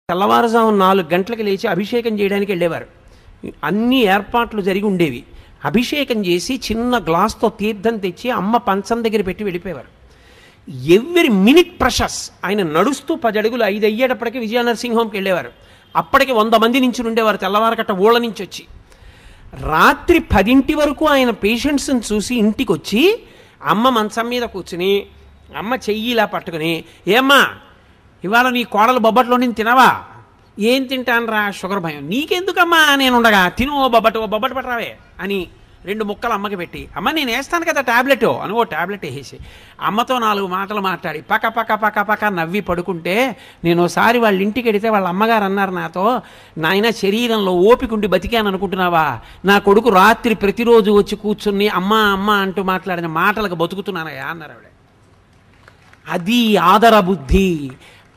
తెల్లవారుజాము 4 గంటలకు లేచి అభిషేకం చేయడానికి వెళ్ళేవారు. అన్ని ఏర్పాట్లు జరిగి ఉండేవి. అభిషేకం చేసి చిన్న గ్లాస్తో తీర్థం తెచ్చి అమ్మ పంచం దగ్గర పెట్టి వెళ్ళిపోయేవారు. Every minute precious. ఆయన నడుస్తూ 10 అడుగులు 5 అయ్యేటప్పటికి విజయనరసింహ హోమ్కి వెళ్ళేవారు. అప్పటికి 100 మంది నుంచి ఉండేవారు తెల్లవారకట్ట ఊళ్ళ నుంచి వచ్చి. రాత్రి 10 వరకు ఆయన పేషెంట్స్ని చూసి ఇంటికి వచ్చి అమ్మ మంచం మీద కూర్చుని అమ్మ చెయ్యి ఇలా పట్టుకుని, ఏమ్మా ఇవాళ నీ కోడలు బొబ్బట్లో నేను తినవా? ఏం తింటాను రా, షుగర్ భయం. నీకెందుకమ్మా నేను ఉండగా, తిను ఓ బొబ్బట్టు పట్టరావే అని 2 ముక్కలు అమ్మకి పెట్టి, అమ్మ నేను వేస్తాను కదా ట్యాబ్లెట్ అని ఓ ట్యాబ్లెట్ వేసేసి అమ్మతో 4 మాటలు మాట్లాడి పక్క పక్క పక్క పక్క నవ్వి పడుకుంటే, నేను ఒకసారి వాళ్ళ ఇంటికి వెడితే వాళ్ళ అమ్మగారు అన్నారు నాతో, నాయన శరీరంలో ఓపికండి బతికాను అనుకుంటున్నావా? నా కొడుకు రాత్రి ప్రతిరోజు వచ్చి కూర్చుని అమ్మ అమ్మ అంటూ మాట్లాడిన మాటలకు బతుకుతున్నానయ్యా అన్నారు ఆవిడ. అది ఆదర బుద్ధి.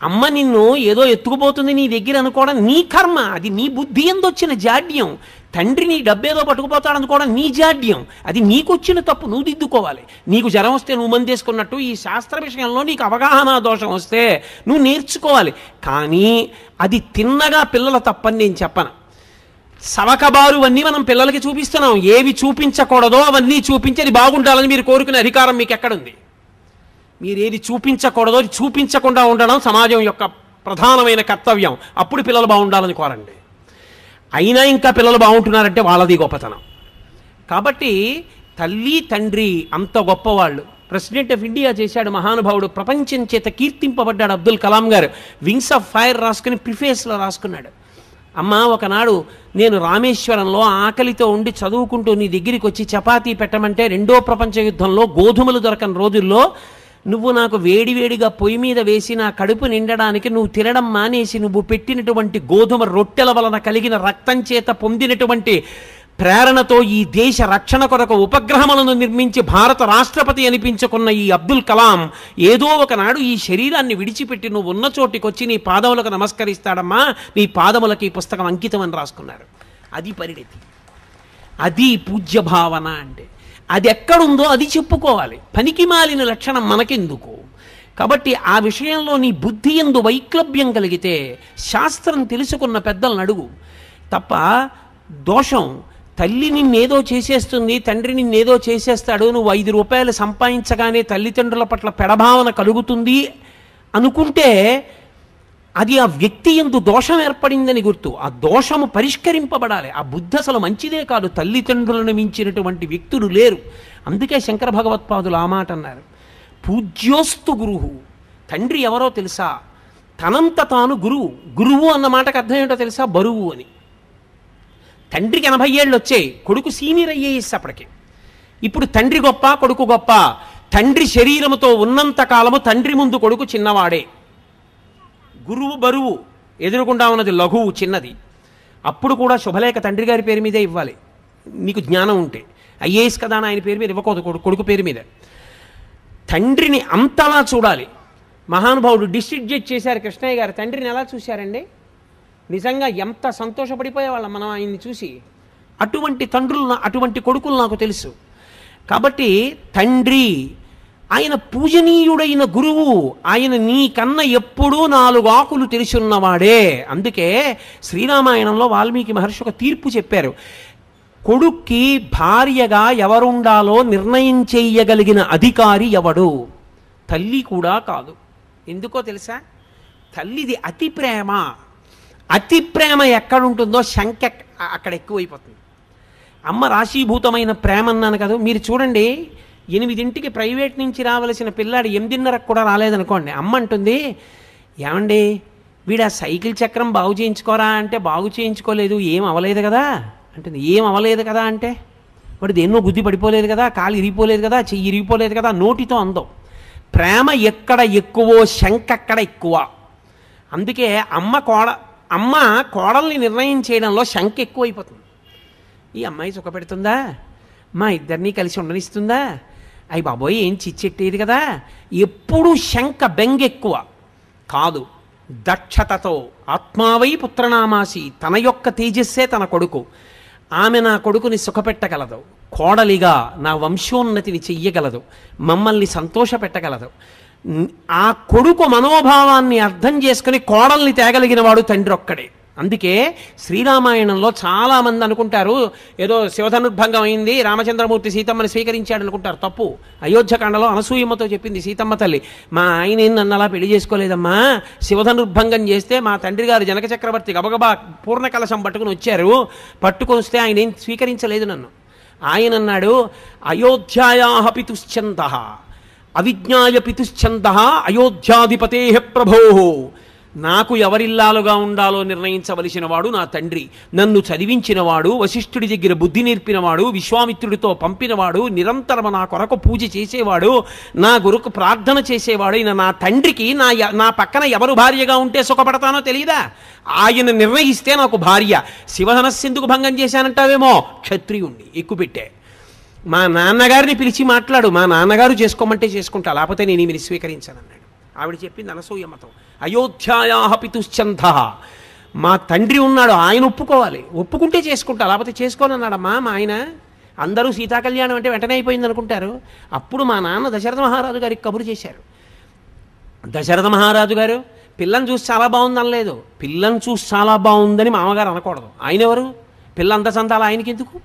అమ్మ నిన్ను ఏదో ఎత్తుకుపోతుంది నీ దగ్గర అనుకోవడం నీ కర్మ, అది నీ బుద్ధి ఎందొచ్చిన జాడ్యం. తండ్రి నీ డబ్బేదో పట్టుకుపోతాడు అనుకోవడం నీ జాడ్యం, అది నీకు వచ్చిన తప్పు, నువ్వు దిద్దుకోవాలి. నీకు జ్వరం వస్తే నువ్వు మందేసుకున్నట్టు ఈ శాస్త్ర విషయంలో నీకు అవగాహన దోషం వస్తే నువ్వు నేర్చుకోవాలి. కానీ అది తిన్నగా పిల్లల తప్పని నేను చెప్పను. సవకబారు అన్నీ మనం పిల్లలకి చూపిస్తున్నాం. ఏవి చూపించకూడదో అవన్నీ చూపించి అది బాగుండాలని మీరు కోరుకునే అధికారం మీకు ఎక్కడుంది? మీరు ఏది చూపించకూడదో చూపించకుండా ఉండడం సమాజం యొక్క ప్రధానమైన కర్తవ్యం. అప్పుడు పిల్లలు బాగుండాలని కోరండి. అయినా ఇంకా పిల్లలు బాగుంటున్నారంటే వాళ్ళది గొప్పతనం. కాబట్టి తల్లి తండ్రి అంత గొప్పవాళ్ళు. ప్రెసిడెంట్ ఆఫ్ ఇండియా చేశాడు మహానుభావుడు, ప్రపంచం చేత కీర్తింపబడ్డాడు అబ్దుల్ కలాం గారు. వింగ్స్ ఆఫ్ ఫైర్ రాసుకుని ప్రిఫేస్లో రాసుకున్నాడు. అమ్మ ఒకనాడు నేను రామేశ్వరంలో ఆకలితో ఉండి చదువుకుంటూ నీ దగ్గరికి వచ్చి చపాతీ పెట్టమంటే 2వ ప్రపంచ యుద్ధంలో గోధుమలు దొరకని రోజుల్లో నువ్వు నాకు వేడివేడిగా పొయ్యి మీద వేసి నా కడుపు నిండడానికి నువ్వు తినడం మానేసి నువ్వు పెట్టినటువంటి గోధుమ రొట్టెల వలన కలిగిన రక్తం చేత పొందినటువంటి ప్రేరణతో ఈ దేశ రక్షణ కొరకు ఉపగ్రహములను నిర్మించి భారత రాష్ట్రపతి అనిపించుకున్న ఈ అబ్దుల్ కలాం ఏదో ఒకనాడు ఈ శరీరాన్ని విడిచిపెట్టి నువ్వు ఉన్న చోటికొచ్చి నీ పాదములకు నమస్కరిస్తాడమ్మా, నీ పాదములకు ఈ పుస్తకం అంకితం అని రాసుకున్నారు. అది పరిణతి, అది పూజ్య భావన. అంటే అది ఎక్కడుందో అది చెప్పుకోవాలి. పనికి మాలిన లక్షణం మనకెందుకు? కాబట్టి ఆ విషయంలో నీ బుద్ధి యందు వైక్లభ్యం కలిగితే శాస్త్రం తెలుసుకున్న పెద్దలను అడుగు తప్ప. దోషం తల్లి నిన్నేదో చేసేస్తుంది, తండ్రి నిన్నేదో చేసేస్తాడు, నువ్వు 5 రూపాయలు సంపాదించగానే తల్లిదండ్రుల పట్ల పెడభావన కలుగుతుంది అనుకుంటే అది ఆ వ్యక్తి యందు దోషం ఏర్పడిందని గుర్తు. ఆ దోషము పరిష్కరింపబడాలి. ఆ బుద్ధి అసలు మంచిదే కాదు. తల్లిదండ్రులను మించినటువంటి వ్యక్తులు లేరు. అందుకే శంకర భగవత్పాదులు ఆ మాట అన్నారు, పూజ్యోస్తు గురువు. తండ్రి ఎవరో తెలుసా? తనంత తాను గురువు. గురువు అన్న మాటకు అర్థం ఏంటో తెలుసా? బరువు అని. తండ్రికి 80 ఏళ్ళు వచ్చాయి, కొడుకు సీనియర్ అయ్యేసి అప్పటికి. ఇప్పుడు తండ్రి గొప్ప కొడుకు గొప్ప? తండ్రి శరీరముతో ఉన్నంత కాలము తండ్రి ముందు కొడుకు చిన్నవాడే. గురువు బరువు, ఎదురుకుండా ఉన్నది లఘువు చిన్నది. అప్పుడు కూడా శుభలేఖ తండ్రి గారి పేరు మీదే ఇవ్వాలి నీకు జ్ఞానం ఉంటే. ఐఏఎస్ కదా అని ఆయన పేరు మీద ఇవ్వకూడదు, కొడుకు పేరు మీద. తండ్రిని అంతలా చూడాలి. మహానుభావుడు డిస్ట్రిక్ట్ జడ్జ్ చేశారు కృష్ణయ్య గారు. తండ్రిని ఎలా చూశారండి? నిజంగా ఎంత సంతోషపడిపోయేవాళ్ళం మనం ఆయన్ని చూసి. అటువంటి తండ్రులు అటువంటి కొడుకులు నాకు తెలుసు. కాబట్టి తండ్రి ఆయన పూజనీయుడైన గురువు. ఆయన నీకన్నా ఎప్పుడూ 4 ఆకులు తెలిసున్నవాడే. అందుకే శ్రీరామాయణంలో వాల్మీకి మహర్షి ఒక తీర్పు చెప్పారు. కొడుక్కి భార్యగా ఎవరుండాలో నిర్ణయం చేయగలిగిన అధికారి ఎవడు? తల్లి కూడా కాదు. ఎందుకో తెలుసా? తల్లిది అతి ప్రేమ. అతి ప్రేమ ఎక్కడుంటుందో శంక అక్కడ ఎక్కువైపోతుంది. అమ్మ రాశీభూతమైన ప్రేమ అన్నాను కదా. మీరు చూడండి, 8ంటికి ప్రైవేట్ నుంచి రావలసిన పిల్లాడు 8:30కు కూడా రాలేదనుకోండి, అమ్మ అంటుంది, ఏమండి వీడు ఆ సైకిల్ చక్రం బాగు చేయించుకోరా అంటే, బాగు చేయించుకోలేదు, ఏం అవ్వలేదు కదా అంటుంది. ఏం అవ్వలేదు కదా అంటే, వాడు దేన్నో గుద్ది పడిపోలేదు కదా, కాలు ఇరిగిపోలేదు కదా, చెయ్యి ఇరిగిపోలేదు కదా, నోటితో అందం. ప్రేమ ఎక్కడ ఎక్కువో శంక అక్కడ ఎక్కువ. అందుకే అమ్మ కోడల్ని నిర్ణయం చేయడంలో శంక ఎక్కువైపోతుంది. ఈ అమ్మాయి సుఖపెడుతుందా, మా ఇద్దరినీ కలిసి ఉండనిస్తుందా, అయ్యి బాబోయ్ ఏం చిచ్చెట్టేది కదా, ఎప్పుడూ శంక బెంగ ఎక్కువ కాదు. దక్షతతో ఆత్మావై పుత్రనామాసి, తన యొక్క తేజస్సే తన కొడుకు. ఆమె నా కొడుకుని సుఖపెట్టగలదు, కోడలిగా నా వంశోన్నతిని చెయ్యగలదు, మమ్మల్ని సంతోషపెట్టగలదు. ఆ కొడుకు మనోభావాన్ని అర్థం చేసుకుని కోడల్ని తేగలిగిన వాడు తండ్రి ఒక్కడే. అందుకే శ్రీరామాయణంలో చాలామంది అనుకుంటారు ఏదో శివధనుర్భంగం అయింది, రామచంద్రమూర్తి సీతమ్మని స్వీకరించాడు అనుకుంటారు. తప్పు. అయోధ్యకాండలో అనసూయమ్మతో చెప్పింది సీతమ్మ తల్లి, మా ఆయన నన్ను అలా పెళ్లి చేసుకోలేదమ్మా, శివధనుర్భంగం చేస్తే మా తండ్రి గారు జనక చక్రవర్తి గబగబా పూర్ణ కలశం పట్టుకుని వచ్చారు, పట్టుకొని వస్తే ఆయన ఏం స్వీకరించలేదు నన్ను. ఆయన అన్నాడు, అయోధ్యాయాః పితుశ్చందః అవిజ్ఞాయ పితుశ్చందః అయోధ్యాధిపతే ప్రభోః. నాకు ఎవరిల్లాలుగా ఉండాలో నిర్ణయించవలసిన వాడు నా తండ్రి. నన్ను చదివించినవాడు, వశిష్ఠుడి దగ్గర బుద్ధి నేర్పినవాడు, విశ్వామిత్రుడితో పంపినవాడు, నిరంతరం నా కొరకు పూజ చేసేవాడు, నా గురుకు ప్రార్థన చేసేవాడు అయిన నా తండ్రికి నా పక్కన ఎవరు భార్యగా ఉంటే సుఖపడతానో తెలియదా? ఆయన నిర్ణయిస్తే నాకు భార్య. శివధనస్సెందుకు భంగం చేశానంటావేమో, క్షత్రియుణ్ణి ఎక్కుపెట్టే. మా నాన్నగారిని పిలిచి మాట్లాడు, మా నాన్నగారు చేసుకోమంటే చేసుకుంటా, లేకపోతే నేను ఈమెని స్వీకరించానన్నాడు. ఆవిడ చెప్పింది అనసూయమ్మతో, అయోధ్యాయాః పితుశ్చందః, మా తండ్రి ఉన్నాడు, ఆయన ఒప్పుకోవాలి, ఒప్పుకుంటే చేసుకుంటా, లేకపోతే చేసుకోనన్నాడమ్మా మా ఆయన. అందరూ సీతాకళ్యాణం అంటే వెంటనే అయిపోయింది అనుకుంటారు. అప్పుడు మా నాన్న దశరథ మహారాజు గారికి కబురు చేశారు. దశరథ మహారాజు గారు పిల్లని చూసి చాలా బాగుంది అనలేదు, పిల్లని చూసి చాలా బాగుందని మామగారు అనకూడదు. ఆయన ఎవరు? పిల్ల అందచందాలు ఆయనకి ఎందుకు?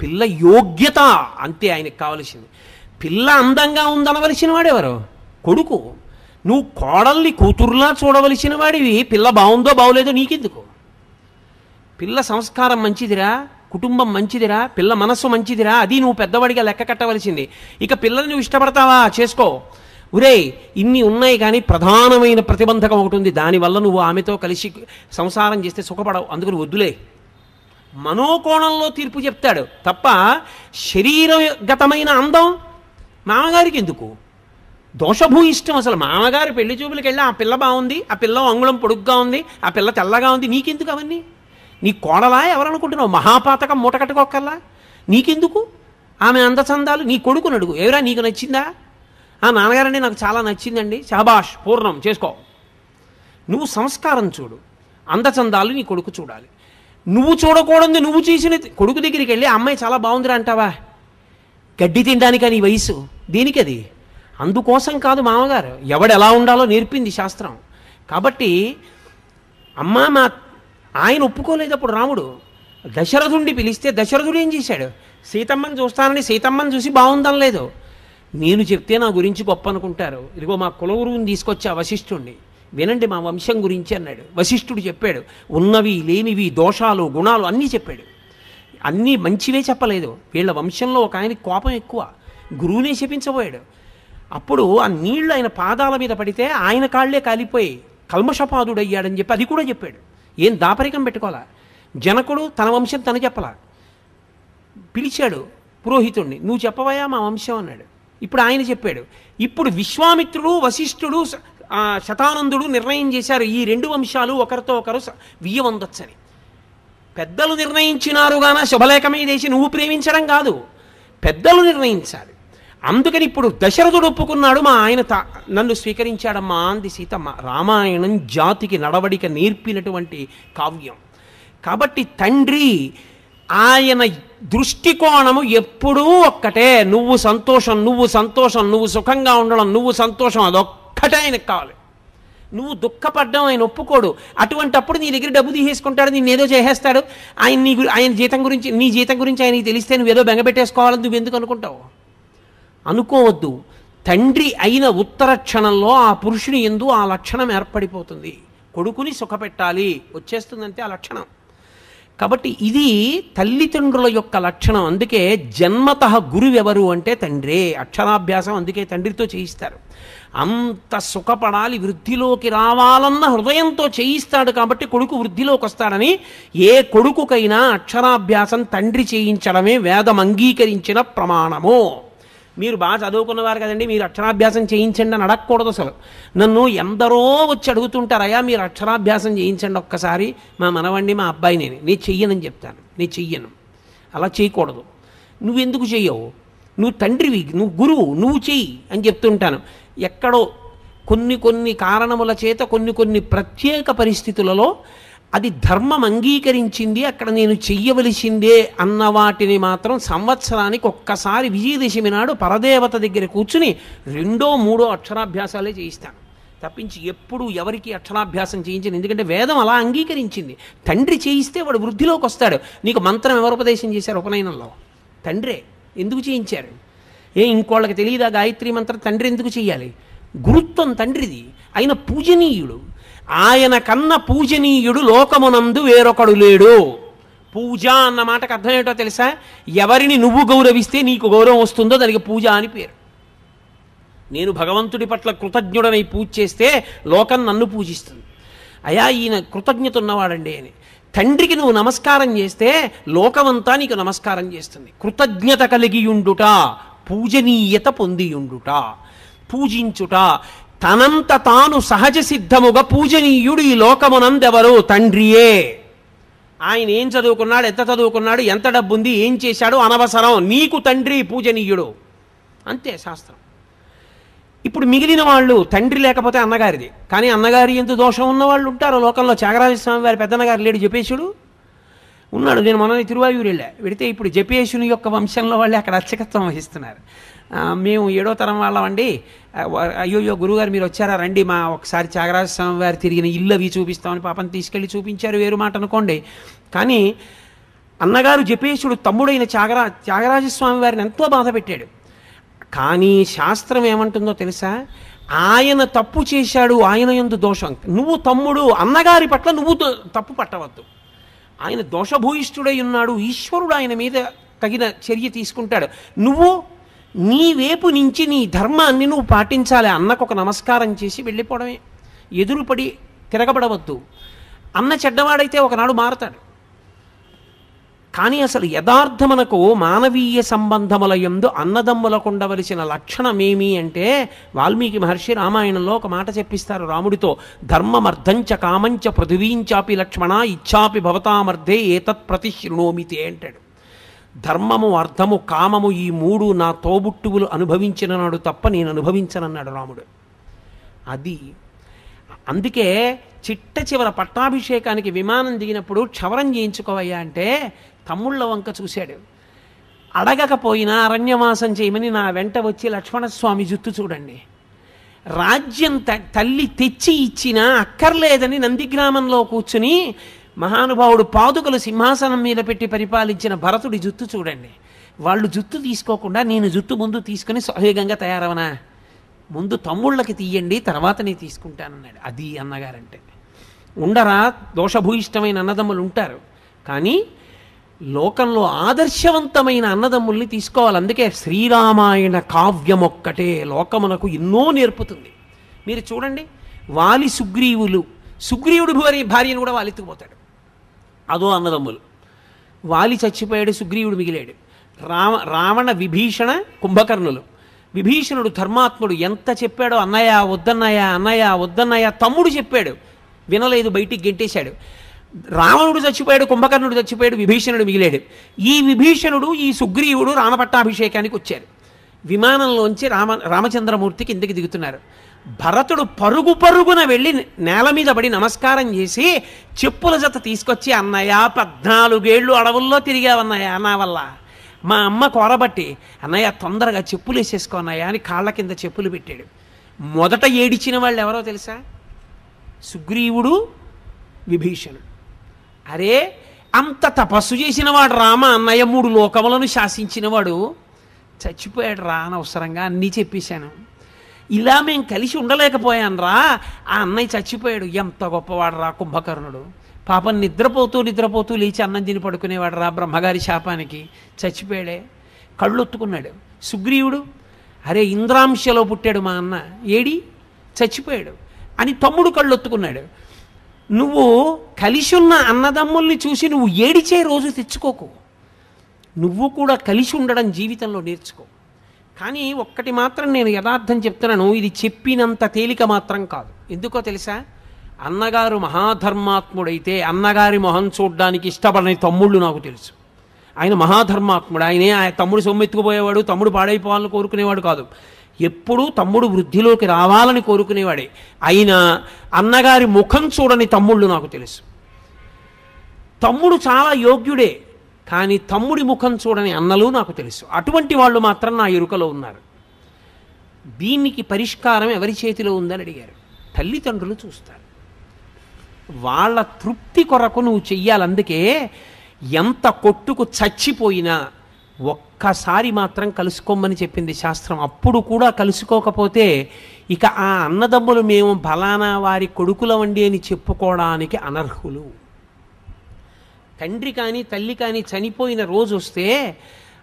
పిల్ల యోగ్యత అంతే ఆయనకి కావలసింది. పిల్ల అందంగా ఉందనవలసిన వాడెవరు? కొడుకు. నువ్వు కోడల్ని కూతురులా చూడవలసిన వాడివి, పిల్ల బాగుందో బాగోలేదో నీకెందుకు? పిల్ల సంస్కారం మంచిదిరా, కుటుంబం మంచిదిరా, పిల్ల మనస్సు మంచిదిరా, అది నువ్వు పెద్దవాడిగా లెక్క కట్టవలసింది. ఇక పిల్లని నువ్వు ఇష్టపడతావా, చేసుకో. ఒరే ఇన్ని ఉన్నాయి కానీ ప్రధానమైన ప్రతిబంధకం ఒకటి ఉంది, దానివల్ల నువ్వు ఆమెతో కలిసి సంసారం చేస్తే సుఖపడవు, అందుకని వద్దులే. మనోకోణంలో తీర్పు చెప్తాడు తప్ప శరీరగతమైన అందం మామగారికి ఎందుకు? దోషభూయిష్టం. అసలు మామగారు పెళ్లి చూపులకు వెళ్ళి ఆ పిల్ల బాగుంది, ఆ పిల్ల అంగుళం పొడుగ్గా ఉంది, ఆ పిల్ల తెల్లగా ఉంది, నీకెందుకు అవన్నీ? నీ కోడలా ఎవరనుకుంటున్నావు? మహాపాతకం మూట కట్టుకోకల్లా నీకెందుకు ఆమె అందచందాలు? నీ కొడుకుని అడుగు, ఎవరా నీకు నచ్చిందా? ఆ నాన్నగారండి నాకు చాలా నచ్చిందండి, శాబాష్ పూర్ణం చేసుకో. నువ్వు సంస్కారం చూడు, అందచందాలు నీ కొడుకు చూడాలి. నువ్వు చూడకూడదు, నువ్వు చేసిన కొడుకు దగ్గరికి వెళ్ళి అమ్మాయి చాలా బాగుందిరా అంటావా? గడ్డి తినడానికి నీ వయసు దేనికది? అందుకోసం కాదు మామగారు, ఎవడు ఎలా ఉండాలో నేర్పింది శాస్త్రం. కాబట్టి అమ్మా మా ఆయన ఒప్పుకోలేదు. అప్పుడు రాముడు దశరథుడిని పిలిస్తే దశరథుడు ఏం చేశాడు? సీతమ్మని చూస్తానని సీతమ్మని చూసి బాగుందనలేదు. నేను చెప్తే నా గురించి గొప్ప అనుకుంటారు, ఇదిగో మా కులగురువుని తీసుకొచ్చా వశిష్ఠుడిని, వినండి మా వంశం గురించి అన్నాడు. వశిష్ఠుడు చెప్పాడు, ఉన్నవి లేనివి దోషాలు గుణాలు అన్నీ చెప్పాడు. అన్నీ మంచివే చెప్పలేదు. వీళ్ళ వంశంలో ఒక ఆయనకి కోపం ఎక్కువ, గురువునే శపించబోయాడు. అప్పుడు ఆ నీళ్లు ఆయన పాదాల మీద పడితే ఆయన కాళ్లే కాలిపోయి కల్మషపాదుడయ్యాడని చెప్పి అది కూడా చెప్పాడు. ఏం దాపరికం పెట్టుకోవాలా? జనకుడు తన వంశం తను చెప్పలా, పిలిచాడు పురోహితుణ్ణి, నువ్వు చెప్పవయా మా వంశం అన్నాడు. ఇప్పుడు ఆయన చెప్పాడు. ఇప్పుడు విశ్వామిత్రుడు వశిష్ఠుడు శతానందుడు నిర్ణయం చేశారు, ఈ రెండు వంశాలు ఒకరితో ఒకరు వియ్యవందొచ్చని. పెద్దలు నిర్ణయించినారు గాన శుభలేఖ మీద వేసి నువ్వు ప్రేమించడం కాదు, పెద్దలు నిర్ణయించాలి. అందుకని ఇప్పుడు దశరథుడు ఒప్పుకున్నాడు, మా ఆయన నన్ను స్వీకరించాడమ్మా అంది సీతమ్మ. రామాయణం జాతికి నడవడిక నేర్పినటువంటి కావ్యం. కాబట్టి తండ్రి ఆయన దృష్టికోణము ఎప్పుడూ ఒక్కటే, నువ్వు సంతోషం, నువ్వు సంతోషం, నువ్వు సుఖంగా ఉండడం, నువ్వు సంతోషం, అదొక్కటే ఆయనకు కావాలి. నువ్వు దుఃఖపడ్డం ఆయన ఒప్పుకోడు. అటువంటప్పుడు నీ దగ్గర డబ్బు తీసేసుకుంటాడు, నేనేదో చేసేస్తాడు. ఆయన జీతం గురించి, నీ జీతం గురించి ఆయనకి తెలిస్తే నువ్వేదో బెంగపెట్టేసుకోవాలని నువ్వు ఎందుకు అనుకుంటావు? అనుకోవద్దు. తండ్రి అయిన ఉత్తర క్షణంలో ఆ పురుషుని యందు ఆ లక్షణం ఏర్పడిపోతుంది. కొడుకుని సుఖపెట్టాలి వచ్చేస్తుందంటే ఆ లక్షణం. కాబట్టి ఇది తల్లిదండ్రుల యొక్క లక్షణం. అందుకే జన్మతః గురువెవరు అంటే తండ్రే. అక్షరాభ్యాసం అందుకే తండ్రితో చేయిస్తారు. అంత సుఖపడాలి, వృద్ధిలోకి రావాలన్న హృదయంతో చేయిస్తాడు. కాబట్టి కొడుకు వృద్ధిలోకి వస్తాడని ఏ కొడుకుకైనా అక్షరాభ్యాసం తండ్రి చేయించడమే వేదం అంగీకరించిన ప్రమాణము. మీరు బాగా చదువుకున్నవారు కదండి, మీరు అక్షరాభ్యాసం చేయించండి అని అడగకూడదు. అసలు నన్ను ఎందరో వచ్చి అడుగుతుంటారయ్యా మీరు అక్షరాభ్యాసం చేయించండి ఒక్కసారి, మా మనవండి మా అబ్బాయి నేను చెయ్యనని చెప్తాను. నేను చెయ్యను, అలా చేయకూడదు. నువ్వెందుకు చెయ్యవు? నువ్వు తండ్రివి, నువ్వు గురువు, నువ్వు చెయ్యి అని చెప్తుంటాను. ఎక్కడో కొన్ని కారణముల చేత కొన్ని ప్రత్యేక పరిస్థితులలో అది ధర్మం అంగీకరించింది, అక్కడ నేను చెయ్యవలసిందే అన్న వాటిని మాత్రం సంవత్సరానికి ఒక్కసారి విజయదశమి నాడు పరదేవత దగ్గర కూర్చుని 2, 3 అక్షరాభ్యాసాలే చేయిస్తాను తప్పించి ఎప్పుడు ఎవరికి అక్షరాభ్యాసం చేయించను. ఎందుకంటే వేదం అలా అంగీకరించింది. తండ్రి చేయిస్తే వాడు వృద్ధిలోకి వస్తాడు. నీకు మంత్రం ఎవరు ఉపదేశం చేశారు ఉపనయనంలో? తండ్రే. ఎందుకు చేయించారు? ఇంకోళ్ళకి తెలియదా గాయత్రి మంత్రం? తండ్రి ఎందుకు చెయ్యాలి? గురుత్వం తండ్రిది. ఆయన పూజనీయుడు. ఆయన కన్న పూజనీయుడు లోకమునందు వేరొకడు లేడు. పూజ అన్న మాటకు అర్థం ఏంటో తెలుసా? ఎవరిని నువ్వు గౌరవిస్తే నీకు గౌరవం వస్తుందో దానికి పూజ అని పేరు. నేను భగవంతుడి పట్ల కృతజ్ఞుడనై పూజ చేస్తే లోకం నన్ను పూజిస్తుంది. అయా ఈయన కృతజ్ఞత ఉన్నవాడండి అని. తండ్రికి నువ్వు నమస్కారం చేస్తే లోకమంతా నీకు నమస్కారం చేస్తుంది. కృతజ్ఞత కలిగియుండుట, పూజనీయత పొందియుండుట, పూజించుట. తనంత తాను సహజ సిద్ధముగా పూజనీయుడు ఈ లోకమునందెవరు? తండ్రియే. ఆయన ఏం చదువుకున్నాడు, ఎంత చదువుకున్నాడు, ఎంత డబ్బుంది, ఏం చేశాడు అనవసరం. నీకు తండ్రి పూజనీయుడు, అంతే శాస్త్రం. ఇప్పుడు మిగిలిన వాళ్ళు తండ్రి లేకపోతే అన్నగారిది. కానీ అన్నగారి ఎంత దోషం ఉన్నవాళ్ళు ఉంటారు లోకంలో. త్యాగరాజస్వామి వారి పెద్దన్నగారు లేడు, జపేశుడు ఉన్నాడు. నేను మొన్న తిరువాయూరు వెళితే ఇప్పుడు జపేశుని యొక్క వంశంలో వాళ్ళే అక్కడ అర్చకత్వం వహిస్తున్నారు. మేము 7వ తరం వాళ్ళమండి. అయ్యోయ్యో గురువుగారు మీరు వచ్చారా, రండి మా ఒకసారి త్యాగరాజస్వామి వారు తిరిగిన ఇల్లు అవి చూపిస్తామని పాపం తీసుకెళ్ళి చూపించారు. వేరు మాట అనుకోండి. కానీ అన్నగారు జపేశుడు తమ్ముడైన త్యాగరాజస్వామి వారిని ఎంతో బాధ పెట్టాడు. కానీ శాస్త్రం ఏమంటుందో తెలుసా? ఆయన తప్పు చేశాడు, ఆయన యందు దోషం. నువ్వు తమ్ముడు, అన్నగారి పట్ల నువ్వు తప్పు పట్టవద్దు. ఆయన దోషభూయిష్ఠుడై ఉన్నాడు, ఈశ్వరుడు ఆయన మీద తగిన చర్య తీసుకుంటాడు. నువ్వు నీ వైపు నుంచి నీ ధర్మాన్ని నువ్వు పాటించాలి. అన్నకు ఒక నమస్కారం చేసి వెళ్ళిపోవడమే. ఎదురుపడి తిరగబడవద్దు. అన్న చెడ్డవాడైతే ఒకనాడు మారతాడు. కానీ అసలు యథార్థమునకు మానవీయ సంబంధముల యందు అన్నదమ్ములకు ఉండవలసిన లక్షణమేమి అంటే వాల్మీకి మహర్షి రామాయణంలో ఒక మాట చెప్పిస్తారు రాముడితో. ధర్మమర్థంచ కామంచ పృథివీంచాపి లక్ష్మణ ఇచ్చాపి భవతామర్థే ఏతత్ ప్రతిశృణోమితే అంటాడు. ధర్మము, అర్థము, కామము ఈ 3 నా తోబుట్టువులు అనుభవించిన నాడు తప్ప నేను అనుభవించనన్నాడు రాముడు. అది అందుకే చిట్ట చివర పట్టాభిషేకానికి విమానం దిగినప్పుడు క్షవరం చేయించుకోవయ్యా అంటే తమ్ముళ్ళ వంక చూశాడు. అడగకపోయినా అరణ్యవాసం చేయమని నా వెంట వచ్చి లక్ష్మణస్వామి జుత్తు చూడండి. రాజ్యం తల్లి తెచ్చి ఇచ్చినా అక్కర్లేదని నందిగ్రామంలో కూర్చుని మహానుభావుడు పాదుకలు సింహాసనం మీద పెట్టి పరిపాలించిన భరతుడి జుత్తు చూడండి. వాళ్ళు జుత్తు తీసుకోకుండా నేను జుత్తు ముందు తీసుకుని సహేగంగా తయారవనా? ముందు తమ్ముళ్ళకి తీయండి, తర్వాత నేను తీసుకుంటానన్నాడు. అది అన్నగారంటే. ఉండరా దోషభూయిష్టమైన అన్నదమ్ములు ఉంటారు, కానీ లోకంలో ఆదర్శవంతమైన అన్నదమ్ముల్ని తీసుకోవాలి. అందుకే శ్రీరామాయణ కావ్యం ఒక్కటే లోకమునకు ఎన్నో నేర్పుతుంది. మీరు చూడండి, వాలి సుగ్రీవుడు భార్యను కూడా వాలెత్తుకుపోతాడు. అదో అన్నదమ్ములు. వాలి చచ్చిపోయాడు, సుగ్రీవుడు మిగిలాడు. రావణ విభీషణ కుంభకర్ణులు. విభీషణుడు ధర్మాత్ముడు, ఎంత చెప్పాడో అన్నయ్య వద్దన్నయ్య, అన్నయ్య వద్దన్నయ్య. తమ్ముడు చెప్పాడు, వినలేదు, బయటికి గెంటేశాడు. రావణుడు చచ్చిపోయాడు, కుంభకర్ణుడు చచ్చిపోయాడు, విభీషణుడు మిగిలాడు. ఈ విభీషణుడు ఈ సుగ్రీవుడు రామపట్టాభిషేకానికి వచ్చారు. విమానంలోంచి రామచంద్రమూర్తి కిందకి దిగుతున్నారు. భరతుడు పరుగున వెళ్ళి నేల మీద పడి నమస్కారం చేసి చెప్పుల జత తీసుకొచ్చి, అన్నయ్య 14 ఏళ్ళు అడవుల్లో తిరిగావన్నయ్య నా వల్ల, మా అమ్మ కోరబట్టి, అన్నయ్య తొందరగా చెప్పులు వేసేసుకో అన్నయ్య అని కాళ్ళ కింద చెప్పులు పెట్టాడు. మొదట ఏడిచిన వాళ్ళు ఎవరో తెలుసా? సుగ్రీవుడు, విభీషణుడు. అరే అంత తపస్సు చేసినవాడు రామ, అన్నయ్య 3 లోకములను శాసించినవాడు చచ్చిపోయాడు రా, అనవసరంగా అన్నీ చెప్పేశాను. ఇలా మేము కలిసి ఉండలేకపోయాను రా, ఆ అన్నయ్య చచ్చిపోయాడు. ఎంత గొప్పవాడు రా కుంభకర్ణుడు. పాపం నిద్రపోతూ లేచి అన్నం తిని పడుకునేవాడు రా, బ్రహ్మగారి శాపానికి చచ్చిపోయాడే. కళ్ళొత్తుకున్నాడు. సుగ్రీవుడు, అరే ఇంద్రాంశలో పుట్టాడు మా అన్న, ఏడి చచ్చిపోయాడు అని తమ్ముడు కళ్ళొత్తుకున్నాడు. నువ్వు కలిసి ఉన్న అన్నదమ్ముల్ని చూసి నువ్వు ఏడిచే రోజు తెచ్చుకోకు. నువ్వు కూడా కలిసి ఉండడం జీవితంలో నేర్చుకో. కానీ ఒక్కటి మాత్రం నేను యథార్థం చెప్తున్నాను, ఇది చెప్పినంత తేలిక మాత్రం కాదు. ఎందుకో తెలుసా? అన్నగారు మహాధర్మాత్ముడైతే అన్నగారి మొహం చూడడానికి ఇష్టపడని తమ్ముళ్ళు నాకు తెలుసు. ఆయన మహాధర్మాత్ముడు. ఆయనే తమ్ముడు సొమ్మెత్తుకుపోయేవాడు, తమ్ముడు పాడైపోవాలని కోరుకునేవాడు కాదు. ఎప్పుడూ తమ్ముడు వృద్ధిలోకి రావాలని కోరుకునేవాడే. అయినా అన్నగారి ముఖం చూడని తమ్ముళ్ళు నాకు తెలుసు. తమ్ముడు చాలా యోగ్యుడే, కానీ తమ్ముడి ముఖం చూడని అన్నలు నాకు తెలుసు. అటువంటి వాళ్ళు మాత్రం నా ఎరుకలో ఉన్నారు. దీనికి పరిష్కారం ఎవరి చేతిలో ఉందని అడిగారు. తల్లిదండ్రులు చూస్తారు. వాళ్ళ తృప్తి కొరకు నువ్వు చెయ్యాలి. అందుకే ఎంత కొట్టుకు చచ్చిపోయినా ఒక్కసారి మాత్రం కలుసుకోమని చెప్పింది శాస్త్రం. అప్పుడు కూడా కలుసుకోకపోతే ఇక ఆ అన్నదమ్ములు మేము ఫలానా వారి కొడుకులవండి అని చెప్పుకోవడానికి అనర్హులు. తండ్రి కానీ తల్లి కానీ చనిపోయిన రోజు వస్తే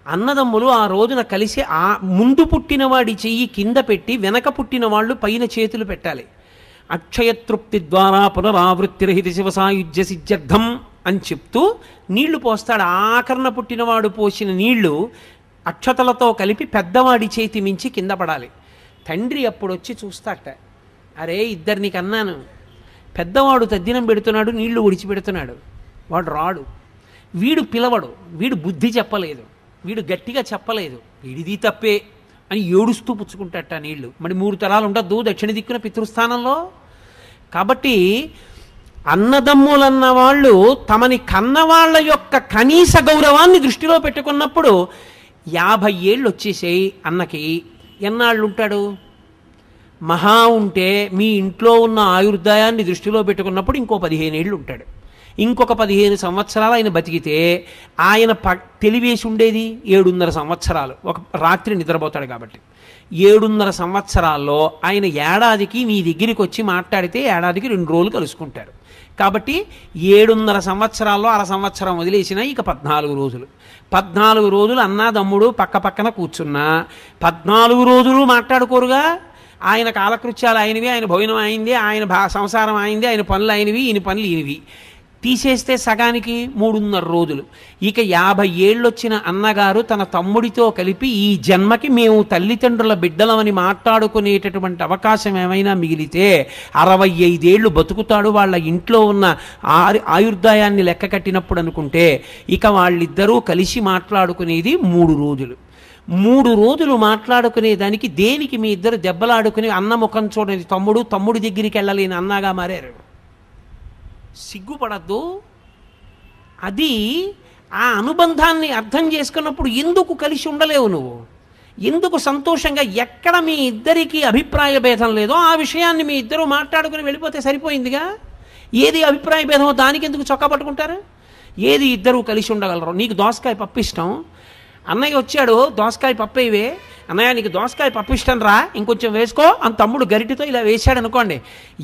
అన్నదమ్ములు ఆ రోజున కలిసి ఆ ముందు పుట్టినవాడి చెయ్యి కింద పెట్టి వెనక పుట్టిన వాళ్ళు పైన చేతులు పెట్టాలి. అక్షయతృప్తి ద్వారా పునరావృత్తిరహిత శివసాయుజ్య సిద్ధ్యర్థం అని చెప్తూ నీళ్లు పోస్తాడు. ఆకరణ పుట్టినవాడు పోసిన నీళ్లు అక్షతలతో కలిపి పెద్దవాడి చేతి మించి కింద పడాలి. తండ్రి అప్పుడు వచ్చి చూస్తాట, అరే ఇద్దరిని కన్నాను, పెద్దవాడు తద్దినం పెడుతున్నాడు, నీళ్లు ఒడిచిపెడుతున్నాడు, వాడు రాడు, వీడు పిలవడు, వీడు బుద్ధి చెప్పలేదు, వీడు గట్టిగా చెప్పలేదు, వీడిది తప్పే అని ఏడుస్తూ పుచ్చుకుంటాట నీళ్లు. మరి 3 తరాలు ఉండద్దు దక్షిణ దిక్కున పితృస్థానంలో. కాబట్టి అన్నదమ్ములన్న వాళ్ళు తమని కన్నవాళ్ల యొక్క కనీస గౌరవాన్ని దృష్టిలో పెట్టుకున్నప్పుడు 50 ఏళ్ళు వచ్చేసాయి అన్నకి, ఎన్నాళ్ళు ఉంటాడు? మహా ఉంటే మీ ఇంట్లో ఉన్న ఆయుర్దాయాన్ని దృష్టిలో పెట్టుకున్నప్పుడు ఇంకో 15 ఏళ్ళు ఉంటాడు. ఇంకొక 15 సంవత్సరాలు ఆయన బతికితే ఆయన తెలివేసి ఉండేది 7.5 సంవత్సరాలు. ఒక రాత్రి నిద్రపోతాడు కాబట్టి 7.5 సంవత్సరాల్లో ఆయన ఏడాదికి మీ దగ్గరికి వచ్చి మాట్లాడితే ఏడాదికి 2 రోజులు కలుసుకుంటారు. కాబట్టి 7.5 సంవత్సరాల్లో 1/2 సంవత్సరం వదిలేసినా ఇక 14 రోజులు. 14 రోజులు అన్నాదమ్ముడు పక్క పక్కన కూర్చున్నా 14 రోజులు మాట్లాడుకోరుగా. ఆయన కాలకృత్యాలు ఆయనవి, ఆయన భోజనం అయింది, ఆయన సంసారం అయింది, ఆయన పనులు అయినవి, ఈయన పనులు ఈయనవి. తీసేస్తే సగానికి 3.5 రోజులు. ఇక 50 ఏళ్ళు వచ్చిన అన్నగారు తన తమ్ముడితో కలిపి ఈ జన్మకి మేము తల్లిదండ్రుల బిడ్డలమని మాట్లాడుకునేటటువంటి అవకాశం ఏమైనా మిగిలితే 65 ఏళ్ళు బతుకుతాడు. వాళ్ళ ఇంట్లో ఉన్న ఆయుర్దాయాన్ని లెక్క కట్టినప్పుడు అనుకుంటే ఇక వాళ్ళిద్దరూ కలిసి మాట్లాడుకునేది 3 రోజులు. 3 రోజులు మాట్లాడుకునే దానికి దేనికి మీ ఇద్దరు దెబ్బలాడుకుని అన్న ముఖం చూడని తమ్ముడి దగ్గరికి వెళ్ళలేని అన్నగా మారారు. సిగ్గుపడద్దు. అది ఆ అనుబంధాన్ని అర్థం చేసుకున్నప్పుడు ఎందుకు కలిసి ఉండలేవు నువ్వు? ఎందుకు సంతోషంగా ఎక్కడ మీ ఇద్దరికి అభిప్రాయ భేదం లేదో ఆ విషయాన్ని మీ ఇద్దరు మాట్లాడుకుని వెళ్ళిపోతే సరిపోయిందిగా. ఏది అభిప్రాయ భేదమో దానికి ఎందుకు చొక్కా పట్టుకుంటారు? ఏది ఇద్దరు కలిసి ఉండగలరు. నీకు దోసకాయ పప్పు ఇష్టం, అన్నయ్య వచ్చాడు దోసకాయ పప్పు ఇవే, అన్నయ్య నీకు దోసకాయ పప్పు ఇష్టం రా, ఇంకొంచెం వేసుకో అని తమ్ముడు గరిటితో ఇలా వేశాడు అనుకోండి.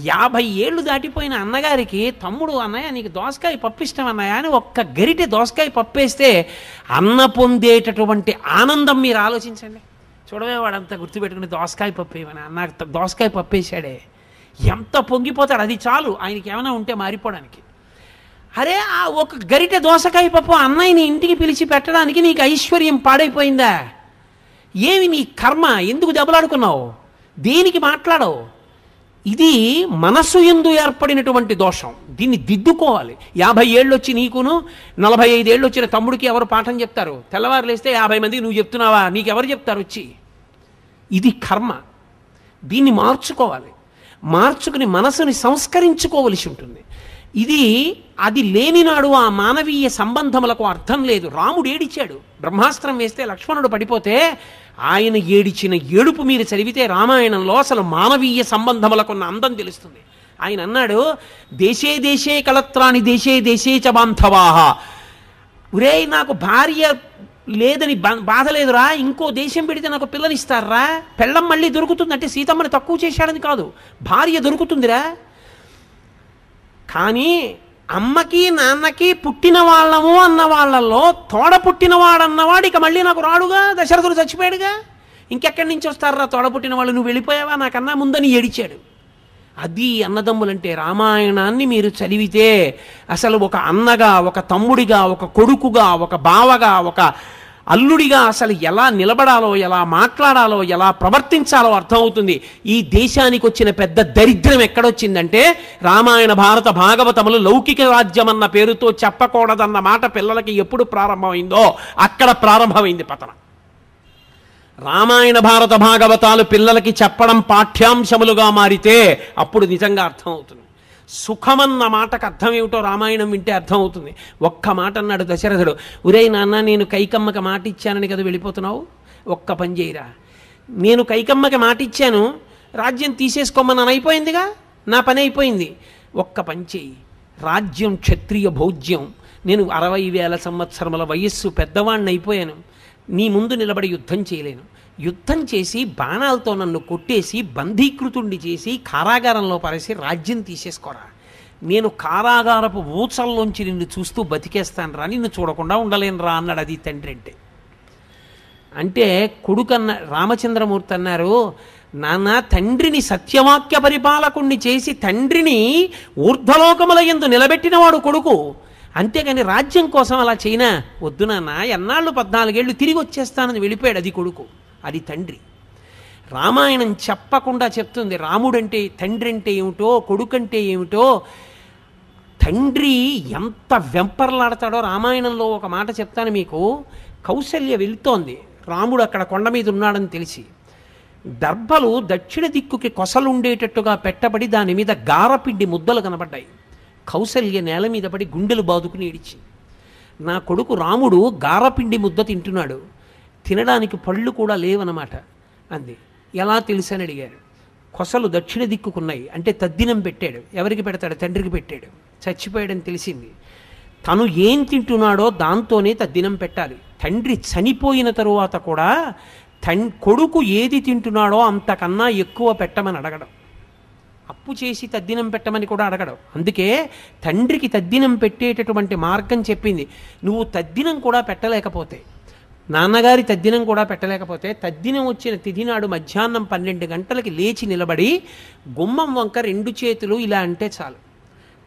50 ఏళ్ళు దాటిపోయిన అన్నగారికి తమ్ముడు అన్నయ్య నీకు దోసకాయ పప్పు ఇష్టం అన్నయ్య అని ఒక్క గరిటె దోసకాయ పప్పు వేస్తే అన్న పొందేటటువంటి ఆనందం మీరు ఆలోచించండి. చూడవే వాడంతా గుర్తుపెట్టుకుని దోసకాయ పప్పు ఏమన్నా నాకు దోసకాయ పప్పు వేసాడే ఎంత పొంగిపోతాడు. అది చాలు ఆయనకి ఏమైనా ఉంటే మారిపోవడానికి. అరే ఆ ఒక గరిటె దోసకాయ పప్పు అన్నయ్యని ఇంటికి పిలిచి పెట్టడానికి నీకు ఐశ్వర్యం పాడైపోయిందా? ఏమి నీ కర్మ? ఎందుకు దెబ్బలాడుకున్నావు? దేనికి మాట్లాడవు? ఇది మనస్సు యందు ఏర్పడినటువంటి దోషం. దీన్ని దిద్దుకోవాలి. 50 ఏళ్ళు వచ్చి నీకును 45 ఏళ్ళు వచ్చిన తమ్ముడికి ఎవరు పాఠం చెప్తారు? తెల్లవారు లేస్తే 50 మందికి నువ్వు చెప్తున్నావా? నీకెవరు చెప్తారు వచ్చి? ఇది కర్మ. దీన్ని మార్చుకోవాలి. మార్చుకుని మనసుని సంస్కరించుకోవలసి ఉంటుంది. అది లేనినాడు ఆ మానవీయ సంబంధములకు అర్థం లేదు. రాముడు ఏడిచాడు, బ్రహ్మాస్త్రం వేస్తే లక్ష్మణుడు పడిపోతే ఆయన ఏడిచిన ఏడుపు మీరు చదివితే రామాయణంలో అసలు మానవీయ సంబంధములకున్న అందం తెలుస్తుంది. ఆయన అన్నాడు, దేశే దేశే కళత్రాని దేశే దేశే చ బాంధవాః. ఒరే నాకు భార్య లేదని బాధ లేదురా, ఇంకో దేశం పెడితే నాకు పిల్లనిస్తారా, పెళ్ళం మళ్ళీ దొరుకుతుందంటే సీతమ్మని తక్కువ చేశాడని కాదు, భార్య దొరుకుతుందిరా. కానీ అమ్మకి నాన్నకి పుట్టిన వాళ్ళము అన్న వాళ్ళల్లో తోడ పుట్టినవాడన్నవాడు ఇక మళ్ళీ నాకు రాడుగా, దశరథుడు చచ్చిపోయాడుగా, ఇంకెక్కడి నుంచి వస్తారా తోడ పుట్టిన వాళ్ళు? నువ్వు వెళ్ళిపోయావా నాకన్నా ముందని ఏడిచాడు. అది అన్నదమ్ములంటే. రామాయణాన్ని మీరు చదివితే అసలు ఒక అన్నగా, ఒక తమ్ముడిగా, ఒక కొడుకుగా, ఒక బావగా, ఒక అల్లుడిగా అసలు ఎలా నిలబడాలో, ఎలా మాట్లాడాలో, ఎలా ప్రవర్తించాలో అర్థమవుతుంది. ఈ దేశానికి వచ్చిన పెద్ద దరిద్రం ఎక్కడొచ్చిందంటే రామాయణ భారత భాగవతములు లౌకిక రాజ్యం అన్న పేరుతో చెప్పకూడదన్న మాట పిల్లలకి ఎప్పుడు ప్రారంభమైందో అక్కడ ప్రారంభమైంది పతనం. రామాయణ భారత భాగవతాలు పిల్లలకి చెప్పడం పాఠ్యాంశములుగా మారితే అప్పుడు నిజంగా అర్థమవుతుంది. సుఖమన్న మాటకు అర్థం ఏమిటో రామాయణం వింటే అర్థమవుతుంది. ఒక్క మాట అన్నాడు దశరథుడు, ఒరేయ్ నాన్న, నేను కైకమ్మకి మాట ఇచ్చానని కదా వెళ్ళిపోతున్నావు, ఒక్క పని చేయరా, నేను కైకమ్మకి మాట ఇచ్చాను, రాజ్యం తీసేసుకోమని అయిపోయిందిగా, నా పని అయిపోయింది, ఒక్క పని చేయి, రాజ్యం క్షత్రియ భోజ్యం, నేను 60,000 సంవత్సరముల వయస్సు పెద్దవాణ్ణి అయిపోయాను, నీ ముందు నిలబడి యుద్ధం చేయలేను, యుద్ధం చేసి బాణాలతో నన్ను కొట్టేసి బంధీకృతుణ్ణి చేసి కారాగారంలో పరేసి రాజ్యం తీసేసుకోరా, నేను కారాగారపు ఊచల్లోంచి నిన్ను చూస్తూ బతికేస్తాను రా, నిన్ను చూడకుండా ఉండలేను రా అన్నాడు. అది తండ్రి అంటే కొడుకన్న రామచంద్రమూర్తి అన్నారు, నాన్న, తండ్రిని సత్యవాక్య పరిపాలకుణ్ణి చేసి తండ్రిని ఊర్ధ్వలోకముల యందు నిలబెట్టినవాడు కొడుకు, అంతేగాని రాజ్యం కోసం అలా చేయనా, వద్దు నాన్న, ఎన్నాళ్ళు 14 ఏళ్ళు తిరిగి వచ్చేస్తానని వెళ్ళిపోయాడు. అది కొడుకు, అది తండ్రి. రామాయణం చెప్పకుండా చెప్తుంది రాముడంటే, తండ్రి అంటే ఏమిటో, కొడుకంటే ఏమిటో. తండ్రి ఎంత వెంపర్లాడతాడో రామాయణంలో ఒక మాట చెప్తాను మీకు. కౌసల్య వెళ్తోంది, రాముడు అక్కడ కొండ మీద ఉన్నాడని తెలిసి దర్భలు దక్షిణ దిక్కుకి కొసలుండేటట్టుగా పెట్టబడి దాని మీద గారపిండి ముద్దలు కనబడ్డాయి. కౌసల్య నేల మీద పడి గుండెలు బాదుకుని ఏడిచింది. నా కొడుకు రాముడు గారపిండి ముద్ద తింటున్నాడు, తినడానికి పళ్ళు కూడా లేవన్నమాట అంది. ఎలా తెలుసని అడిగారు. కొసలు దక్షిణ దిక్కుకున్నాయి అంటే తద్దినం పెట్టాడు. ఎవరికి పెడతాడు? తండ్రికి పెట్టాడు. చచ్చిపోయాడని తెలిసింది. తను ఏం తింటున్నాడో దాంతోనే తద్దినం పెట్టాలి. తండ్రి చనిపోయిన తరువాత కూడా కొడుకు ఏది తింటున్నాడో అంతకన్నా ఎక్కువ పెట్టమని అడగడం, అప్పు చేసి తద్దినం పెట్టమని కూడా అడగడం. అందుకే తండ్రికి తద్దినం పెట్టేటటువంటి మార్గం చెప్పింది. నువ్వు తద్దినం కూడా పెట్టలేకపోతే, నాన్నగారి తద్దినం కూడా పెట్టలేకపోతే, తద్దినం వచ్చిన తిథి నాడు మధ్యాహ్నం 12 గంటలకి లేచి నిలబడి గుమ్మం వంక 2 చేతులు ఇలా అంటే చాలు,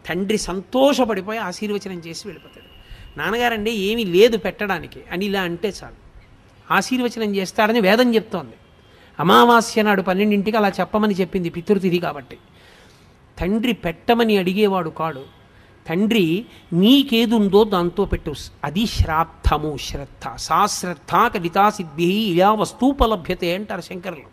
తండ్రి సంతోషపడిపోయి ఆశీర్వచనం చేసి వెళ్ళిపోతాడు. నాన్నగారండి ఏమీ లేదు పెట్టడానికి అని ఇలా అంటే చాలు, ఆశీర్వచనం చేస్తాడని వేదం చెప్తోంది. అమావాస్య నాడు 12ంటికి అలా చెప్పమని చెప్పింది, పితృతిథి కాబట్టి. తండ్రి పెట్టమని అడిగేవాడు కాడు. తండ్రి నీకేదుందో దాంతో పెట్టు, అది శ్రాద్ధము. శ్రద్ధ, సా శ్రద్ధ కవితా సిద్ధి ఇలా వస్తూపలభ్యతే అంటారు శంకరులు.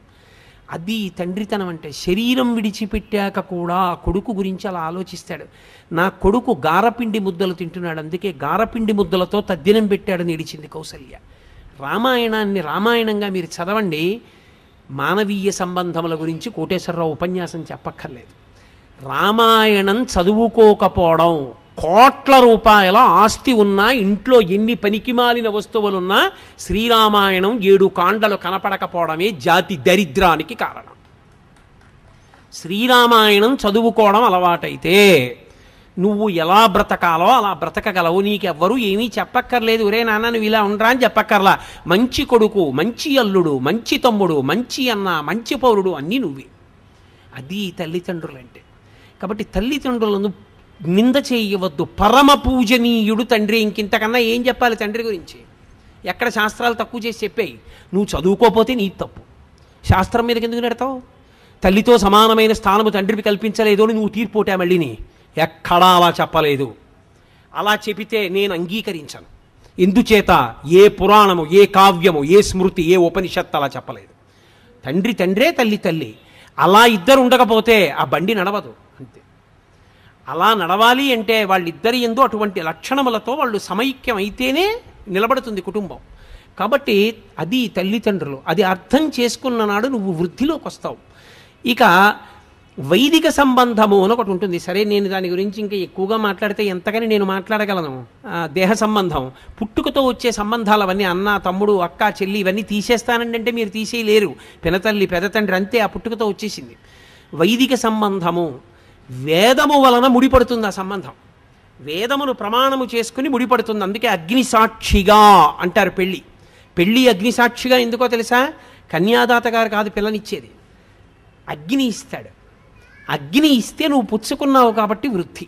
అది తండ్రితనం అంటే. శరీరం విడిచిపెట్టాక కూడా కొడుకు గురించి అలా ఆలోచిస్తాడు. నా కొడుకు గారపిండి ముద్దలు తింటున్నాడు, అందుకే గారపిండి ముద్దలతో తద్దినం పెట్టాడని ఏడిచింది కౌసల్య. రామాయణాన్ని రామాయణంగా మీరు చదవండి. మానవీయ సంబంధముల గురించి కోటేశ్వరరావు ఉపన్యాసం చెప్పక్కర్లేదు. రామాయణం చదువుకోకపోవడం, కోట్ల రూపాయల ఆస్తి ఉన్నా, ఇంట్లో ఎన్ని పనికిమాలిన వస్తువులున్నా శ్రీరామాయణం 7 కాండలు కనపడకపోవడమే జాతి దరిద్రానికి కారణం. శ్రీరామాయణం చదువుకోవడం అలవాటైతే నువ్వు ఎలా బ్రతకాలో అలా బ్రతకగలవు. నీకెవ్వరూ ఏమీ చెప్పక్కర్లేదు. ఒరే నాన్న నువ్వు ఇలా ఉండరా అని చెప్పక్కర్లా. మంచి కొడుకు, మంచి అల్లుడు, మంచి తమ్ముడు, మంచి అన్న, మంచి పౌరుడు అన్నీ నువ్వే. అది తల్లిదండ్రులంటే. కాబట్టి తల్లిదండ్రులను నింద చేయవద్దు. పరమ పూజనీయుడు తండ్రి. ఇంకింతకన్నా ఏం చెప్పాలి తండ్రి గురించి? ఎక్కడ శాస్త్రాలు తక్కువ చేసి చెప్పాయి. నువ్వు చదువుకోపోతే నీ తప్పు. శాస్త్రం మీదకి ఎందుకు నెడతావు? తల్లితో సమానమైన స్థానము తండ్రికి కల్పించలేదు అని నువ్వు తీర్పోటా మళ్ళీని. ఎక్కడా అలా చెప్పలేదు. అలా చెబితే నేను అంగీకరించను. ఎందుచేత? ఏ పురాణము, ఏ కావ్యము, ఏ స్మృతి, ఏ ఉపనిషత్తు అలా చెప్పలేదు. తండ్రి తండ్రే, తల్లి తల్లి. అలా ఇద్దరు ఉండకపోతే ఆ బండి నడవదు. అంతే. అలా నడవాలి అంటే వాళ్ళిద్దరి యందు అటువంటి లక్షణములతో వాళ్ళు సమైక్యం అయితేనే నిలబడుతుంది కుటుంబం. కాబట్టి అది తల్లిదండ్రులు. అది అర్థం చేసుకున్న నాడు నువ్వు వృద్ధిలోకి వస్తావు. ఇక వైదిక సంబంధము అని ఒకటి ఉంటుంది. సరే, నేను దాని గురించి ఇంకా ఎక్కువగా మాట్లాడితే ఎంతకని నేను మాట్లాడగలను. దేహ సంబంధం, పుట్టుకతో వచ్చే సంబంధాలు అవన్నీ, అన్న, తమ్ముడు, అక్క, చెల్లి, ఇవన్నీ తీసేస్తానండి అంటే మీరు తీసేయలేరు. పినతల్లి, పెదతండ్రి అంతే, ఆ పుట్టుకతో వచ్చేసింది. వైదిక సంబంధము వేదము వలన ముడిపడుతుంది. ఆ సంబంధం వేదమును ప్రమాణము చేసుకుని ముడిపడుతుంది. అందుకే అగ్నిసాక్షిగా అంటారు. పెళ్ళి అగ్నిసాక్షిగా ఎందుకో తెలుసా? కన్యాదాత గారు కాదు పిల్లనిచ్చేది, అగ్ని ఇస్తాడు. అగ్ని ఇస్తే నువ్వు పుచ్చుకున్నావు కాబట్టి వృద్ధి.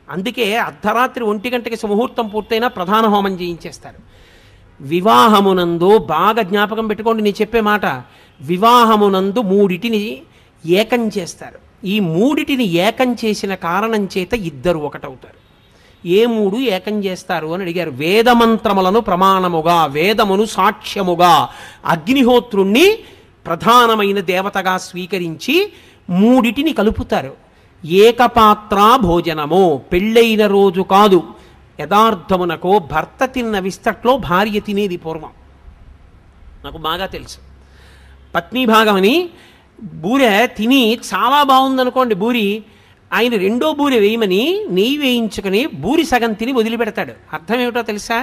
అందుకే అర్ధరాత్రి 1 గంటకి సుముహూర్తం పూర్తయినా ప్రధాన హోమం చేయించేస్తారు. వివాహమునందు బాగా జ్ఞాపకం పెట్టుకోండి నేను చెప్పే మాట. వివాహమునందు 3 ఏకం చేస్తారు. ఈ 3 ఏకం చేసిన కారణం చేత ఇద్దరు ఒకటవుతారు. ఏ 3 ఏకం చేస్తారు అని అడిగారు. వేదమంత్రములను ప్రమాణముగా, వేదమును సాక్ష్యముగా, అగ్నిహోత్రుణ్ణి ప్రధానమైన దేవతగా స్వీకరించి 3 కలుపుతారు. ఏకపాత్రా భోజనము, పెళ్ళైన రోజు కాదు, యథార్థమునకు భర్త తిన్న విస్తట్లో భార్య తినేది పూర్వం. నాకు బాగా తెలుసు. పత్నీభాగం అని బూరె తిని చాలా బాగుందనుకోండి బూరి, ఆయన రెండో బూరె వేయమని నెయ్యి వేయించుకొని బూరి సగం తిని వదిలిపెడతాడు. అర్థం ఏమిటో తెలుసా?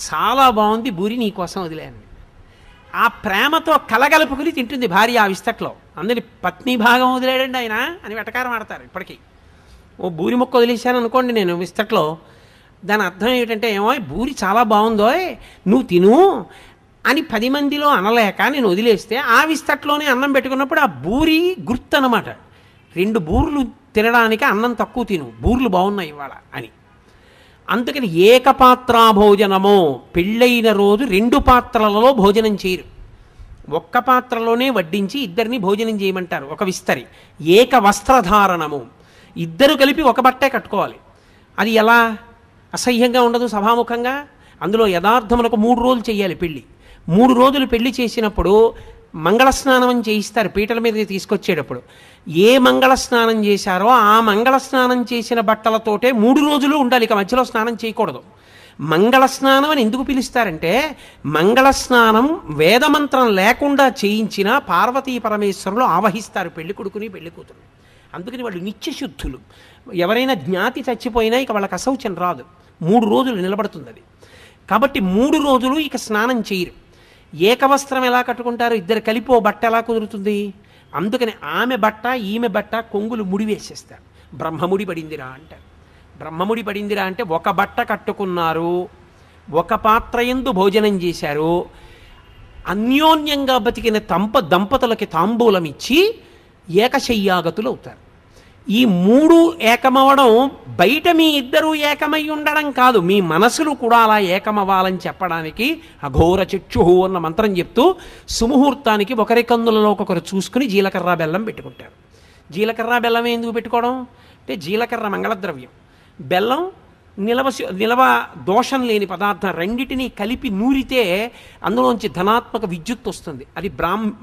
చాలా బాగుంది బూరి, నీకోసం వదిలేను. ఆ ప్రేమతో కలగలుపుకుని తింటుంది భార్య ఆ విస్తట్లో. అందరి పత్ని భాగం వదిలేడండి ఆయన అని వెటకారం ఆడతారు ఇప్పటికీ. ఓ బూరి మొక్క వదిలేశాను అనుకోండి నేను విస్తట్లో, దాని అర్థం ఏమిటంటే, ఏమో బూరి చాలా బాగుందో నువ్వు తిను అని 10 మందిలో అనలేక నేను వదిలేస్తే ఆ విస్తట్లోనే అన్నం పెట్టుకున్నప్పుడు ఆ బూరి గుర్తు అన్నమాట. 2 బూర్లు తినడానికి అన్నం తక్కువ తిను, బూర్లు బాగున్నాయి ఇవాళ అని. అందుకని ఏకపాత్రా భోజనము, పెళ్ళైన రోజు 2 పాత్రలలో భోజనం చేయరు, ఒక్క పాత్రలోనే వడ్డించి ఇద్దరిని భోజనం చేయమంటారు. ఒక విస్తరి. ఏక వస్త్రధారణము, ఇద్దరు కలిపి ఒక బట్టే కట్టుకోవాలి. అది ఎలా? అసహ్యంగా ఉండదు సభాముఖంగా. అందులో యథార్థములకు 3 రోజులు చేయాలి పెళ్ళి. 3 రోజులు పెళ్లి చేసినప్పుడు మంగళస్నానం అని చేయిస్తారు పీటల మీద తీసుకొచ్చేటప్పుడు. ఏ మంగళ స్నానం చేశారో ఆ మంగళ స్నానం చేసిన బట్టలతోటే 3 రోజులు ఉండాలి, ఇక మధ్యలో స్నానం చేయకూడదు. మంగళ స్నానం అని ఎందుకు పిలుస్తారంటే, మంగళ స్నానం వేదమంత్రం లేకుండా చేయించిన పార్వతీ పరమేశ్వరులు ఆవహిస్తారు పెళ్లి కొడుకుని పెళ్లి కూతురు. అందుకని వాళ్ళు నిత్యశుద్ధులు. ఎవరైనా జ్ఞాతి చచ్చిపోయినా ఇక వాళ్ళకి అశౌచం రాదు, 3 రోజులు నిలబడుతుంది అది. కాబట్టి 3 రోజులు ఇక స్నానం చేయరు. ఏకవస్త్రం ఎలా కట్టుకుంటారు? ఇద్దరు కలిపో బట్ట ఎలా కుదురుతుంది? అందుకని ఆమె బట్ట ఈమె బట్ట కొంగులు ముడి వేసేస్తారు. బ్రహ్మముడి పడిందిరా అంటారు. బ్రహ్మముడి పడిందిరా అంటే ఒక బట్ట కట్టుకున్నారు, ఒక పాత్ర యందు భోజనం చేశారు, అన్యోన్యంగా బతికిన దంపతులకి తాంబూలం ఇచ్చి ఏకశయ్యాగతులు అవుతారు. ఈ 3 ఏకమవడం బయట మీ ఇద్దరూ ఏకమై ఉండడం కాదు, మీ మనసులు కూడా అలా ఏకమవ్వాలని చెప్పడానికి అఘోర చక్షుహు అన్న మంత్రం చెప్తూ సుముహూర్తానికి ఒకరి కందులలో ఒకరు చూసుకుని జీలకర్ర బెల్లం పెట్టుకుంటారు. జీలకర్ర బెల్లం ఎందుకు పెట్టుకోవడం అంటే, జీలకర్ర మంగళద్రవ్యం, బెల్లం నిలవ దోషం లేని పదార్థం. రెండిటినీ కలిపి నూరితే అందులోంచి ధనాత్మక విద్యుత్ వస్తుంది. అది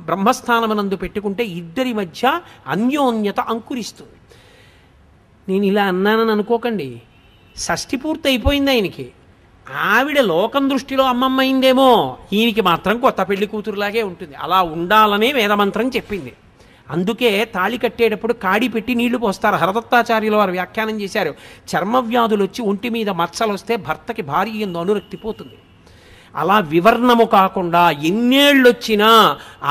బ్రహ్మస్థానమునందు పెట్టుకుంటే ఇద్దరి మధ్య అన్యోన్యత అంకురిస్తుంది. నేను ఇలా అన్నానని అనుకోకండి, షష్ఠి పూర్తి అయిపోయింది ఆయనకి. ఆవిడ లోకం దృష్టిలో అమ్మమ్మ అయిందేమో, ఈయనకి మాత్రం కొత్త పెళ్లి కూతురులాగే ఉంటుంది. అలా ఉండాలనే వేదమంత్రం చెప్పింది. అందుకే తాళి కట్టేటప్పుడు కాడి పెట్టి నీళ్లు పోస్తారు. హరదత్తాచార్యులు వారు వ్యాఖ్యానం చేశారు, చర్మవ్యాధులు వచ్చి ఒంటి మీద మచ్చలు వస్తే భర్తకి భార్య యందు అనురక్తి పోతుంది. అలా వివర్ణము కాకుండా ఎన్నేళ్ళొచ్చినా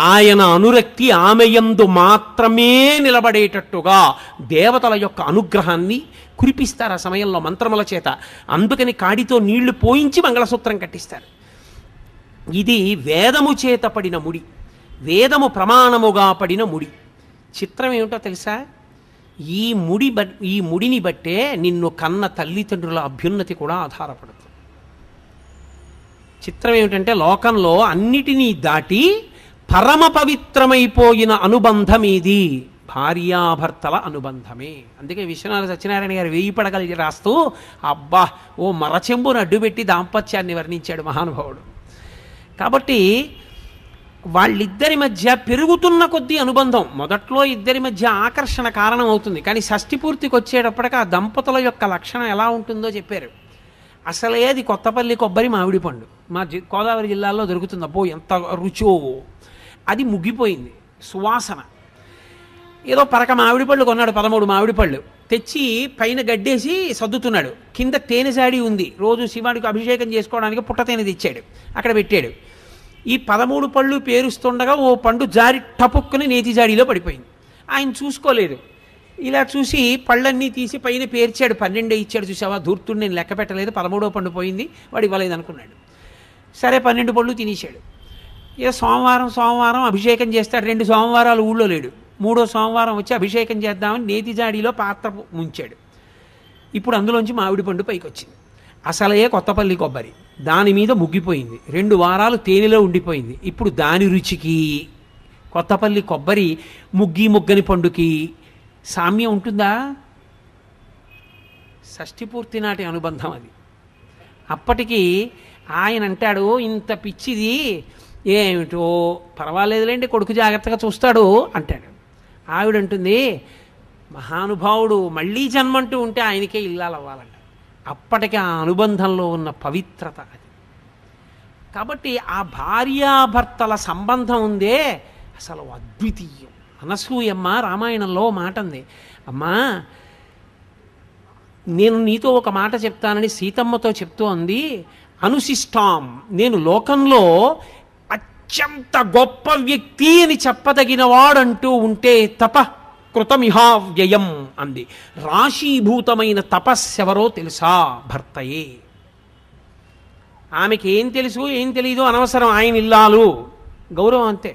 ఆయన అనురక్తి ఆమె యందు మాత్రమే నిలబడేటట్టుగా దేవతల యొక్క అనుగ్రహాన్ని కురిపిస్తారు ఆ సమయంలో మంత్రముల చేత. అందుకని కాడితో నీళ్లు పోయించి మంగళసూత్రం కట్టిస్తారు. ఇది వేదము చేత పడిన ముడి, వేదము ప్రమాణముగా పడిన ముడి. చిత్రం ఏమిటో తెలుసా? ఈ ముడిని బట్టే నిన్ను కన్న తల్లిదండ్రుల అభ్యున్నతి కూడా ఆధారపడుతుంది. చిత్రం ఏమిటంటే, లోకంలో అన్నిటినీ దాటి పరమ పవిత్రమైపోయిన అనుబంధం ఇది భార్యాభర్తల అనుబంధమే. అందుకే విశ్వనాథ సత్యనారాయణ గారు 1000 పడగలు రాస్తూ అబ్బా ఓ మరచెంబును అడ్డుపెట్టి దాంపత్యాన్ని వర్ణించాడు మహానుభావుడు. కాబట్టి వాళ్ళిద్దరి మధ్య పెరుగుతున్న కొద్దీ అనుబంధం, మొదట్లో ఇద్దరి మధ్య ఆకర్షణ కారణం అవుతుంది, కానీ షష్ఠి పూర్తికి వచ్చేటప్పటికి ఆ దంపతుల యొక్క లక్షణం ఎలా ఉంటుందో చెప్పారు. అసలే అది కొత్తపల్లి కొబ్బరి మామిడి పండు మా గోదావరి జిల్లాలో దొరుకుతుంది. అబ్బో ఎంత రుచో! అది ముగ్గిపోయింది సువాసన. ఏదో పరక మామిడి పళ్ళు కొన్నాడు, 13 మామిడి పళ్ళు తెచ్చి పైన గడ్డేసి సర్దుతున్నాడు. కింద తేనె జాడి ఉంది, రోజు శివానికి అభిషేకం చేసుకోవడానికి పుట్ట తేనె తెచ్చాడు, అక్కడ పెట్టాడు. ఈ 13 పళ్ళు పేరుస్తుండగా ఓ పండు జారి టపుక్కుని నేతి జాడీలో పడిపోయింది. ఆయన చూసుకోలేదు, ఇలా చూసి పళ్ళన్నీ తీసి పైన పేర్చాడు. 12 ఇచ్చాడు. చూసావా ధూర్తుడు, నేను లెక్క పెట్టలేదు, 13వ పండు పోయింది, వాడు ఇవ్వలేదు అనుకున్నాడు. సరే 12 పళ్ళు తినేశాడు. ఇక సోమవారం అభిషేకం చేస్తాడు. 2 సోమవారాలు ఊళ్ళో లేడు. 3వ సోమవారం వచ్చి అభిషేకం చేద్దామని నేతి జాడీలో పాత్ర ముంచాడు. ఇప్పుడు అందులోంచి మామిడి పండు పైకి వచ్చింది. అసలే కొత్తపల్లి కొబ్బరి, దాని మీద ముగ్గిపోయింది. 2 వారాలు తేనెలో ఉండిపోయింది. ఇప్పుడు దాని రుచికి కొత్తపల్లి కొబ్బరి ముగ్గని పండుకి సామ్యం ఉంటుందా? షష్ఠి పూర్తి నాటి అనుబంధం అది. అప్పటికి ఆయన అంటాడు, ఇంత పిచ్చిది ఏమిటో పర్వాలేదులేండి, కొడుకు జాగ్రత్తగా చూస్తాడు అంటాడు. ఆవిడంటుంది, మహానుభావుడు మళ్ళీ జన్మంటూ ఉంటే ఆయనకే ఇల్లాలవ్వాలంట. అప్పటికి ఆ అనుబంధంలో ఉన్న పవిత్రత అది. కాబట్టి ఆ భార్యాభర్తల సంబంధం ఉందే అసలు అద్వితీయం. అనసూయమ్మ రామాయణంలో మాట ఉంది, అమ్మా నేను నీతో ఒక మాట చెప్తానని సీతమ్మతో చెప్తూ అంది, అనుశిష్టాం, నేను లోకంలో అత్యంత గొప్ప వ్యక్తి అని చెప్పదగిన వాడంటూ ఉంటే కృతమిహావ్యయం అంది. రాశీభూతమైన తపస్సెవరో తెలుసా? భర్తయే. ఆమెకి ఏం తెలుసు ఏం తెలీదు అనవసరం, ఆయన ఇల్లాలు గౌరవం అంతే.